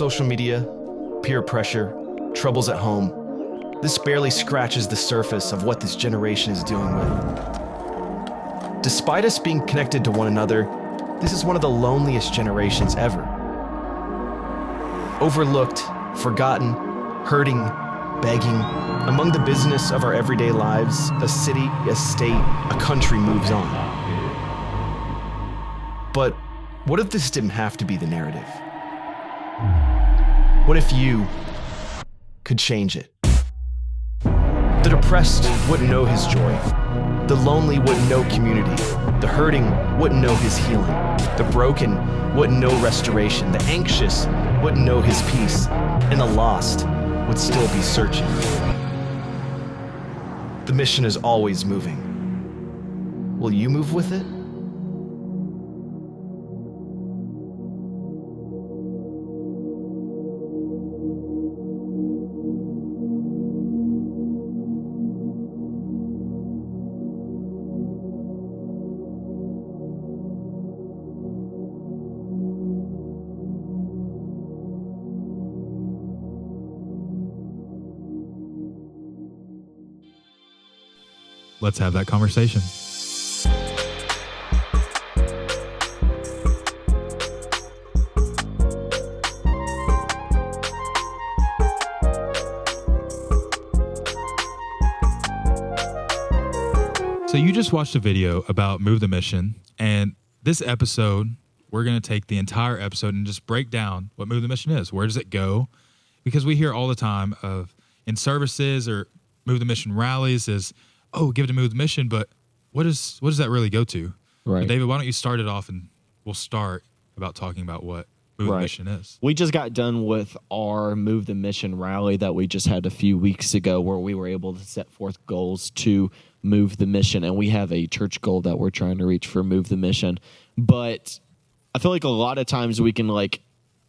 Social media, peer pressure, troubles at home. This barely scratches the surface of what this generation is dealing with. Despite us being connected to one another, this is one of the loneliest generations ever. Overlooked, forgotten, hurting, begging. Among the business of our everyday lives, a city, a state, a country moves on. But what if this didn't have to be the narrative? What if you could change it? The depressed wouldn't know his joy. The lonely wouldn't know community. The hurting wouldn't know his healing. The broken wouldn't know restoration. The anxious wouldn't know his peace. And the lost would still be searching. The mission is always moving. Will you move with it? Let's have that conversation. So you just watched a video about Move the Mission, and this episode, we're going to take the entire episode and just break down what Move the Mission is. Where does it go? Because we hear all the time of in services or Move the Mission rallies is, oh, give it to Move the Mission, but what does that really go to? Right. David, why don't you start it off and we'll start about talking about what Move the Mission is. We just got done with our Move the Mission rally that we just had a few weeks ago where we were able to set forth goals to move the mission, and we have a church goal that we're trying to reach for Move the Mission. But I feel like a lot of times we can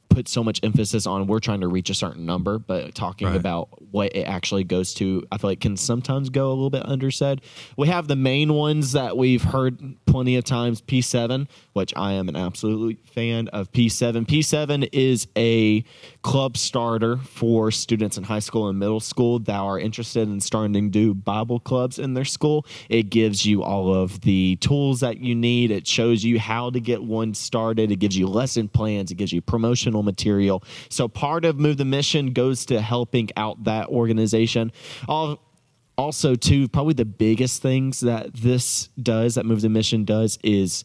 put so much emphasis on we're trying to reach a certain number, but talking about what it actually goes to, I feel like can sometimes go a little bit undersaid. We have the main ones that we've heard plenty of times, P7, which I am an absolute fan of P7. P7 is a club starter for students in high school and middle school that are interested in starting to do Bible clubs in their school. It gives you all of the tools that you need. It shows you how to get one started. It gives you lesson plans. It gives you promotional material. So part of Move the Mission goes to helping out that organization. Also, too, probably the biggest things that this does, that Move the Mission does, is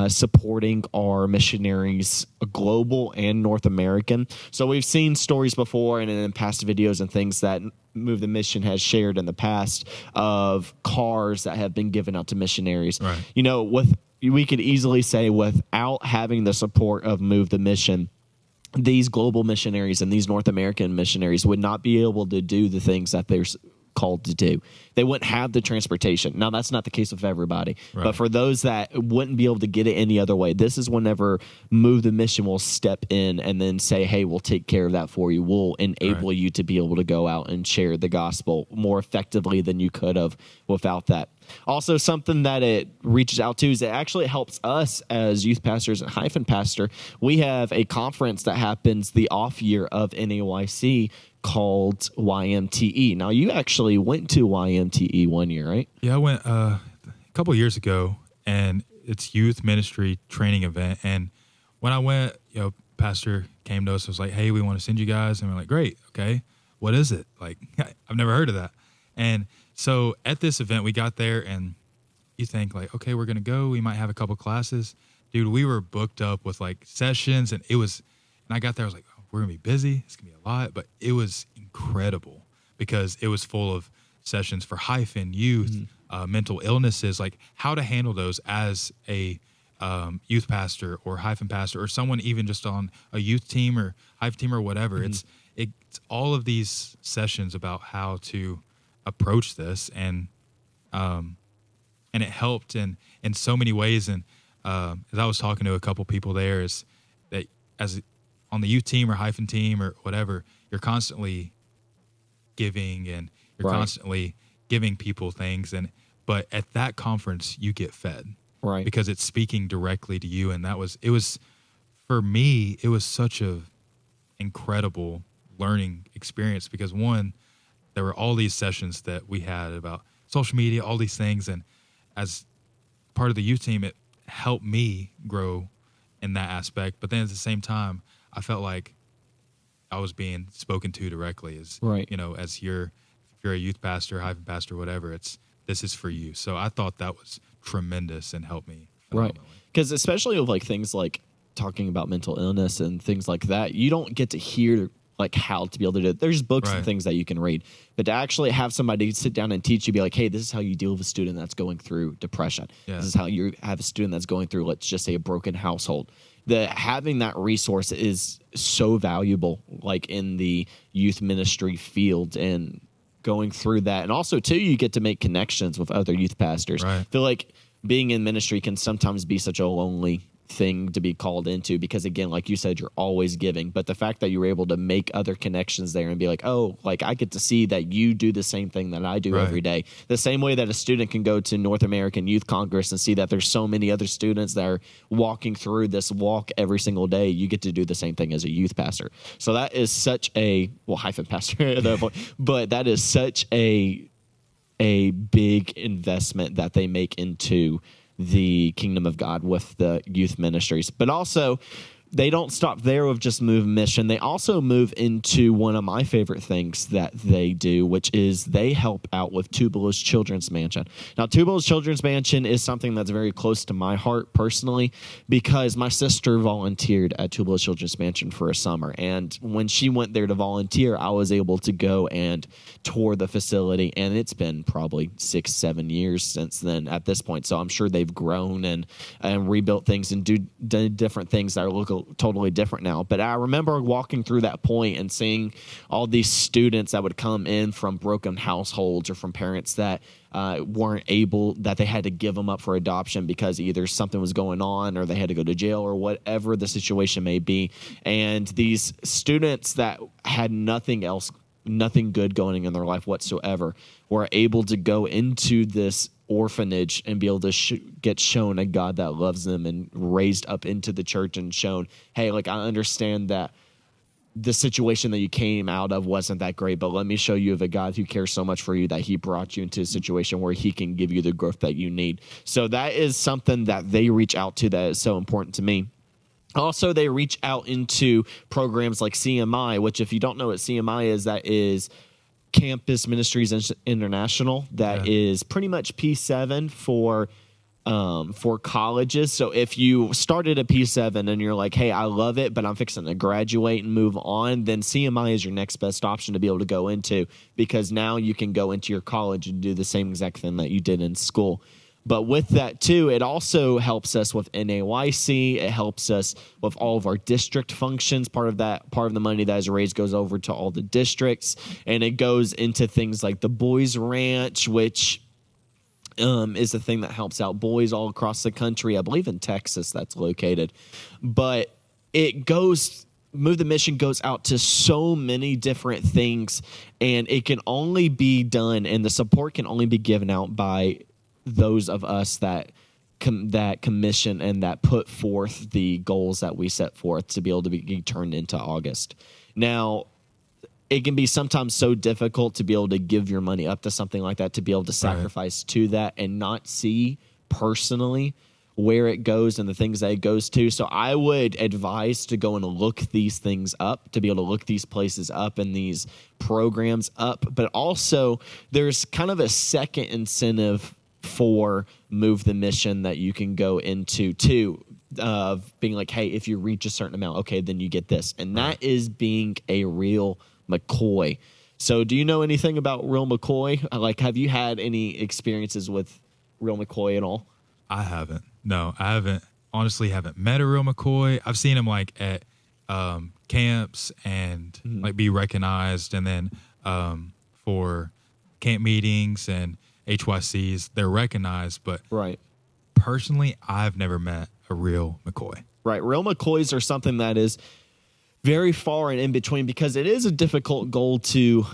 supporting our missionaries, global and North American. So we've seen stories before and in past videos and things that Move the Mission has shared in the past of cars that have been given out to missionaries. Right. You know, we could easily say without having the support of Move the Mission, these global missionaries and these North American missionaries would not be able to do the things that they're called to do. They wouldn't have the transportation. Now, that's not the case with everybody, but for those that wouldn't be able to get it any other way, this is whenever Move the Mission will step in and then say, hey, we'll take care of that for you. We'll enable you to be able to go out and share the gospel more effectively than you could have without that. Also, something that it reaches out to is it actually helps us as youth pastors and hyphen pastor. We have a conference that happens the off year of NAYC called YMTE. Now, you actually went to YMTE one year, right? Yeah, I went a couple of years ago, and it's youth ministry training event. And when I went, pastor came to us and was like, hey, we want to send you guys. And we're like, great, okay. What is it? Like, I've never heard of that. And so at this event, we got there, and you think like, okay, we're going to go. We might have a couple classes. Dude, we were booked up with sessions, and I got there, I was like, oh, we're going to be busy. It's going to be a lot, but it was incredible because it was full of sessions for hyphen, youth, mental illnesses, like how to handle those as a youth pastor or hyphen pastor or someone even just on a youth team or hyphen team or whatever. It's all of these sessions about how to approach this, and it helped in so many ways. And as I was talking to a couple people there, is that as on the youth team or hyphen team or whatever, you're constantly giving and you're constantly giving people things. But at that conference, you get fed, right? Because it's speaking directly to you. And it was for me, it was such a incredible learning experience because one, there were all these sessions that we had about social media, all these things. And as part of the youth team, it helped me grow in that aspect. But then at the same time, I felt like I was being spoken to directly as, Right. as if you're a youth pastor, hyphen pastor, whatever, this is for you. So I thought that was tremendous and helped me Right. phenomenally. Because especially with like things like talking about mental illness and things like that, you don't get to hear like how to be able to do it. There's books and Right. things that you can read, but to actually have somebody sit down and teach you, be like, hey, this is how you deal with a student that's going through depression. Yeah. This is how you have a student that's going through, let's just say, a broken household. Having that resource is so valuable, like in the youth ministry field and going through that. And also too, you get to make connections with other youth pastors. Right. I feel like being in ministry can sometimes be such a lonely thing to be called into because, again, like you said, you're always giving. But the fact that you were able to make other connections there and be like, oh, like I get to see that you do the same thing that I do Right. every day. The same way that a student can go to North American Youth Congress and see that there's so many other students that are walking through this walk every single day. You get to do the same thing as a youth pastor. So that is such hyphen pastor at that point, but that is such a big investment that they make into the kingdom of God with the youth ministries. But also, they don't stop there with just Move Mission. They also move into one of my favorite things that they do, which is they help out with Tubalo's Children's Mansion. Now, Tubalo's Children's Mansion is something that's very close to my heart personally because my sister volunteered at Tubalo's Children's Mansion for a summer. And when she went there to volunteer, I was able to go and tour the facility. And it's been probably 6-7 years since then at this point. So I'm sure they've grown and rebuilt things and done different things that are totally different now. But I remember walking through that point and seeing all these students that would come in from broken households or from parents that weren't able, that they had to give them up for adoption because either something was going on or they had to go to jail or whatever the situation may be. And these students that had nothing good going in their life whatsoever were able to go into this orphanage and be able to get shown a God that loves them and raised up into the church and shown, hey, like I understand that the situation that you came out of wasn't that great, but let me show you of a God who cares so much for you that he brought you into a situation where he can give you the growth that you need. So that is something that they reach out to that is so important to me. Also, they reach out into programs like CMI, which if you don't know what CMI is, that is Campus Ministries International. That is pretty much P7 for colleges. So if you started at P7 and you're like, hey, I love it, but I'm fixing to graduate and move on, then CMI is your next best option to be able to go into because now you can go into your college and do the same exact thing that you did in school. But with that, too, it also helps us with NAYC. It helps us with all of our district functions. Part of the money that is raised goes over to all the districts, and it goes into things like the Boys Ranch, which is the thing that helps out boys all across the country. I believe in Texas that's located. But it goes... Move the Mission goes out to so many different things, and it can only be done, and the support can only be given out by those of us that commission and that put forth the goals that we set forth to be able to be turned into August. Now, it can be sometimes so difficult to be able to give your money up to something like that, to be able to sacrifice to that and not see personally where it goes and the things that it goes to. So I would advise to go and look these things up, to be able to look these places up and these programs up. But also there's kind of a second incentive for Move the Mission that you can go into too, of being like, hey, if you reach a certain amount, okay, then you get this. And that is being a real McCoy. So do you know anything about real McCoy? Like, have you had any experiences with real McCoy at all? I haven't. No, I haven't. Honestly, haven't met a real McCoy. I've seen him like at camps and like be recognized, and then for camp meetings and HYCs, they're recognized. But personally, I've never met a real McCoy. Right. Real McCoys are something that is very far and in between, because it is a difficult goal to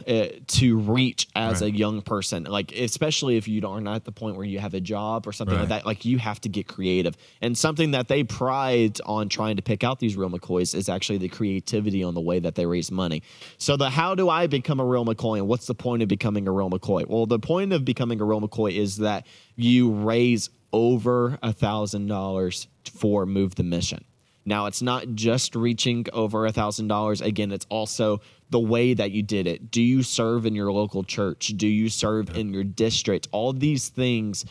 reach as a young person, like especially if you are not at the point where you have a job or something like that. Like, you have to get creative, and something that they pride on trying to pick out these real McCoys is actually the creativity on the way that they raise money. So how do I become a real McCoy, and what's the point of becoming a real McCoy? Well, the point of becoming a real McCoy is that you raise over $1,000 for Move the Mission. Now, it's not just reaching over $1,000. Again, it's also the way that you did it. Do you serve in your local church? Do you serve in your district? All these things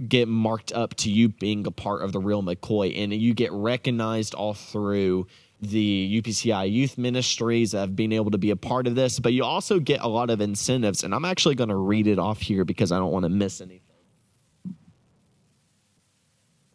get marked up to you being a part of the real McCoy, and you get recognized all through the UPCI youth ministries of being able to be a part of this, but you also get a lot of incentives, and I'm actually going to read it off here because I don't want to miss anything.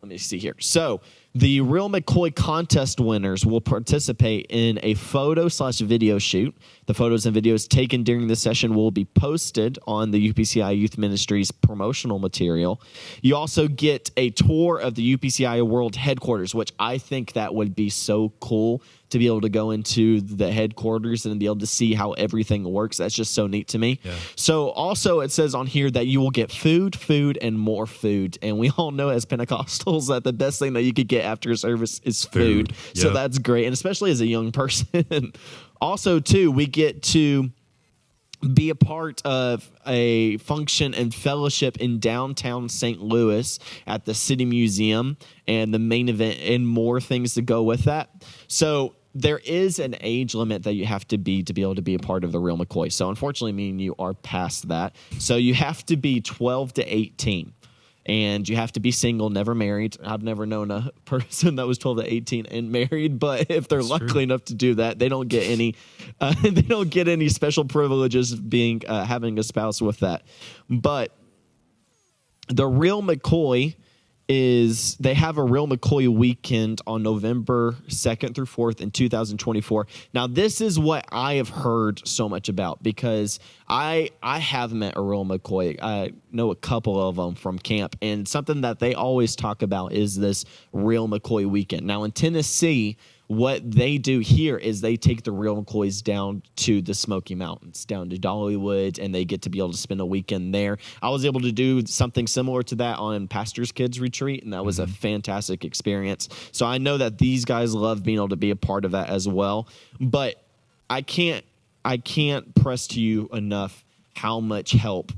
Let me see here. So the Real McCoy contest winners will participate in a photo/video shoot. The photos and videos taken during the session will be posted on the UPCI Youth Ministries promotional material. You also get a tour of the UPCI World Headquarters, which I think that would be so cool to be able to go into the headquarters and be able to see how everything works. That's just so neat to me. Yeah. So also it says on here that you will get food, and more food. And we all know as Pentecostals that the best thing that you could get after a service is food. Yep. So that's great. And especially as a young person. Also, too, we get to be a part of a function and fellowship in downtown St. Louis at the City Museum, and the main event and more things to go with that. So there is an age limit that you have to be able to be a part of the Real McCoy. So unfortunately, me and you are past that. So you have to be 12 to 18. And you have to be single, never married. I've never known a person that was 12 to 18 and married, but if they're lucky enough to do that, they don't get any special privileges being having a spouse with that. But the Real McCoy they have a Real McCoy weekend on November 2nd through 4th in 2024. Now, this is what I have heard so much about, because I have met a Real McCoy. I know a couple of them from camp, and something that they always talk about is this Real McCoy weekend. Now, in Tennessee, what they do here is they take the Real McCoys down to the Smoky Mountains, down to Dollywood, and they get to be able to spend a weekend there. I was able to do something similar to that on Pastor's Kids Retreat, and that was a fantastic experience. So I know that these guys love being able to be a part of that as well. But I can't press to you enough how much help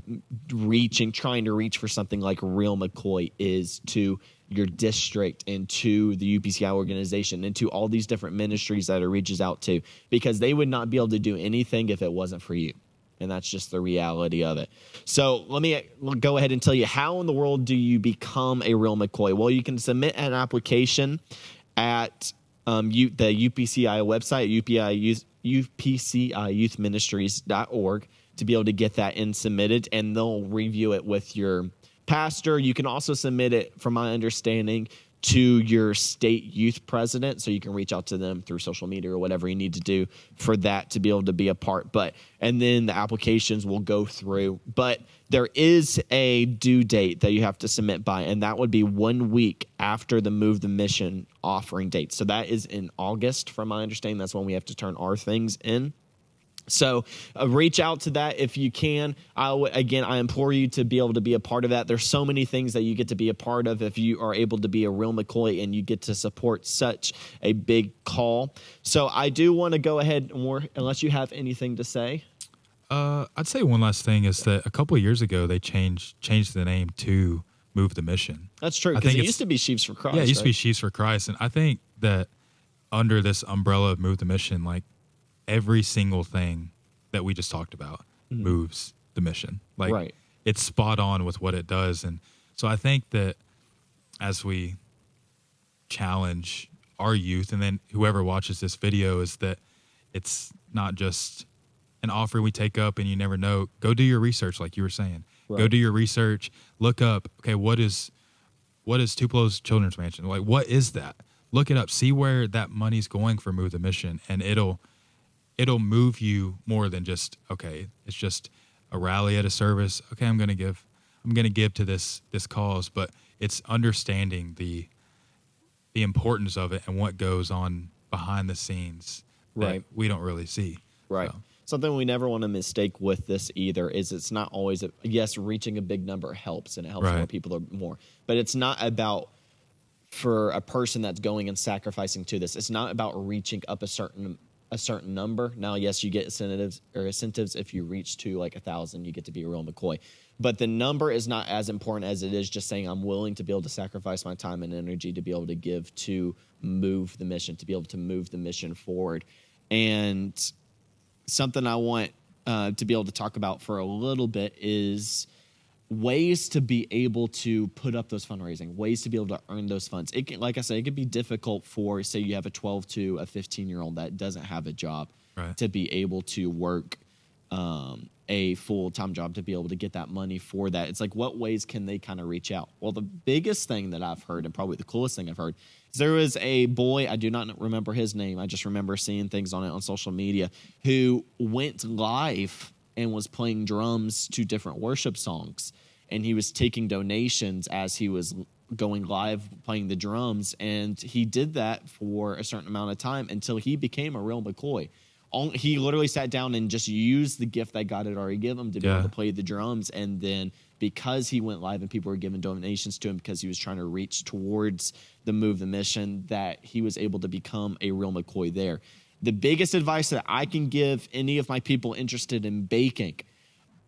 trying to reach for something like Real McCoy is to your district and to the UPCI organization and to all these different ministries that it reaches out to, because they would not be able to do anything if it wasn't for you. And that's just the reality of it. So let me go ahead and tell you, how in the world do you become a Real McCoy? Well, you can submit an application at the UPCI website, upciyouthministries.org, to be able to get that in submitted, and they'll review it with your pastor. You can also submit it, from my understanding, to your state youth president, so you can reach out to them through social media or whatever you need to do for that to be able to be a part. And then the applications will go through. But there is a due date that you have to submit by, and that would be 1 week after the Move the Mission offering date. So that is in August, from my understanding. That's when we have to turn our things in. So reach out to that if you can. I implore you to be able to be a part of that. There's so many things that you get to be a part of if you are able to be a Real McCoy and you get to support such a big call. So I do want to go ahead unless you have anything to say. I'd say one last thing is that a couple of years ago they changed the name to Move the Mission. That's true, because it used to be Sheaves for Christ. Yeah, it used to be Sheaves for Christ, and I think that under this umbrella of Move the Mission, like, every single thing that we just talked about moves the mission. Like, it's spot on with what it does. And so I think that as we challenge our youth, and then whoever watches this video, is that it's not just an offer we take up and you never know. Go do your research, like you were saying. Right. Go do your research. Look up, okay, what is Tupelo's Children's Mansion? Like, what is that? Look it up. See where that money's going for Move the Mission, and it'll move you more than just, okay, it's just a rally at a service. Okay, I'm going to give to this cause, but it's understanding the importance of it and what goes on behind the scenes Right. that we don't really see. Right. So, Something we never want to mistake with this either is it's not always, yes, reaching a big number helps and it helps Right. more people more, but it's not about, for a person that's going and sacrificing to this, it's not about reaching up a certain number. Now, yes, you get incentives if you reach to like 1,000, you get to be a real McCoy. But the number is not as important as it is just saying I'm willing to be able to sacrifice my time and energy to be able to give to move the mission, to be able to move the mission forward. And something I want to be able to talk about for a little bit is ways to be able to put up those fundraising, ways to be able to earn those funds. It can, like I said, it could be difficult for, say, you have a 12 to a 15-year-old that doesn't have a job, Right. to be able to work a full-time job to be able to get that money for that. It's like, what ways can they kind of reach out? Well, the biggest thing that I've heard, and probably the coolest thing I've heard, is there was a boy, I do not remember his name, I just remember seeing things on it on social media, who went live and was playing drums to different worship songs. And he was taking donations as he was going live playing the drums. And he did that for a certain amount of time until he became a real McCoy. He literally sat down and just used the gift that God had already given him to be able to play the drums. And then because he went live and people were giving donations to him because he was trying to reach towards the Move the Mission, that he was able to become a real McCoy there. The biggest advice that I can give any of my people interested in baking,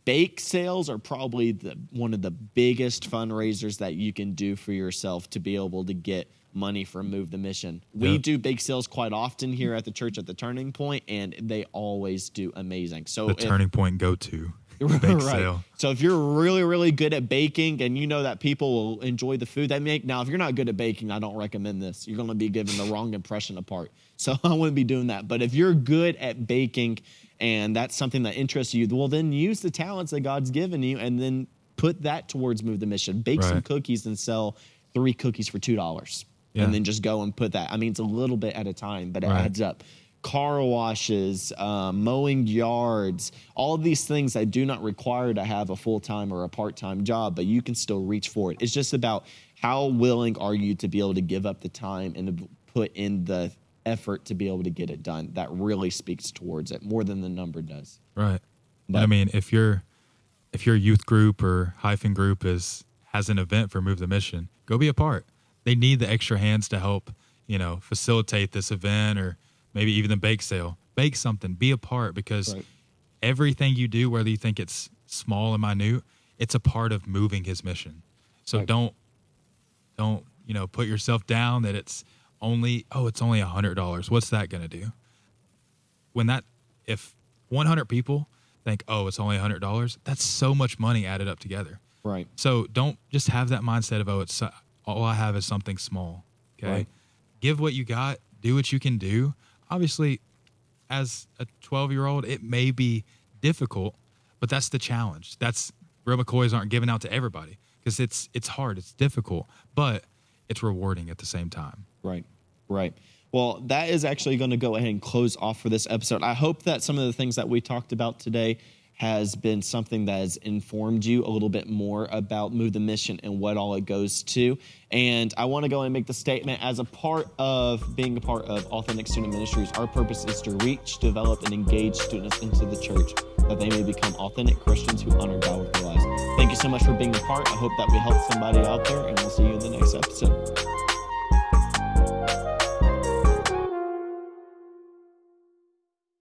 bake sales are probably one of the biggest fundraisers that you can do for yourself to be able to get money for Move the Mission. We do bake sales quite often here at the church at the Turning Point, and they always do amazing. So Turning Point go-to bake sale. So if you're really, really good at baking and you know that people will enjoy the food they make, now if you're not good at baking, I don't recommend this. You're going to be giving the wrong impression apart. So I wouldn't be doing that. But if you're good at baking and that's something that interests you, well, then use the talents that God's given you and then put that towards Move the Mission. Bake some cookies and sell 3 cookies for $2. And then just go and put that. I mean, it's a little bit at a time, but it adds up. Car washes, mowing yards, all of these things that do not require to have a full-time or a part-time job, but you can still reach for it. It's just about how willing are you to be able to give up the time and to put in the effort to be able to get it done. That really speaks towards it more than the number does. Right. But, I mean, if your youth group or hyphen group has an event for Move the Mission, go be a part. They need the extra hands to help, facilitate this event or maybe even the bake sale. Bake something, be a part, because everything you do, whether you think it's small and minute, it's a part of moving his mission. So don't put yourself down that it's only $100. What's that going to do? If 100 people think, it's only $100, that's so much money added up together. Right. So don't just have that mindset of, it's all I have is something small. Okay. Right. Give what you got, do what you can do. Obviously, as a 12-year-old, it may be difficult, but that's the challenge. Real McCoys aren't given out to everybody because it's hard, it's difficult, but it's rewarding at the same time. Right. Well, that is actually going to go ahead and close off for this episode. I hope that some of the things that we talked about today has been something that has informed you a little bit more about Move the Mission and what all it goes to. And I want to go and make the statement, as a part of being a part of Authentic Student Ministries, our purpose is to reach, develop, and engage students into the church that they may become authentic Christians who honor God with their lives. Thank you so much for being a part. I hope that we helped somebody out there, and we'll see you in the next episode.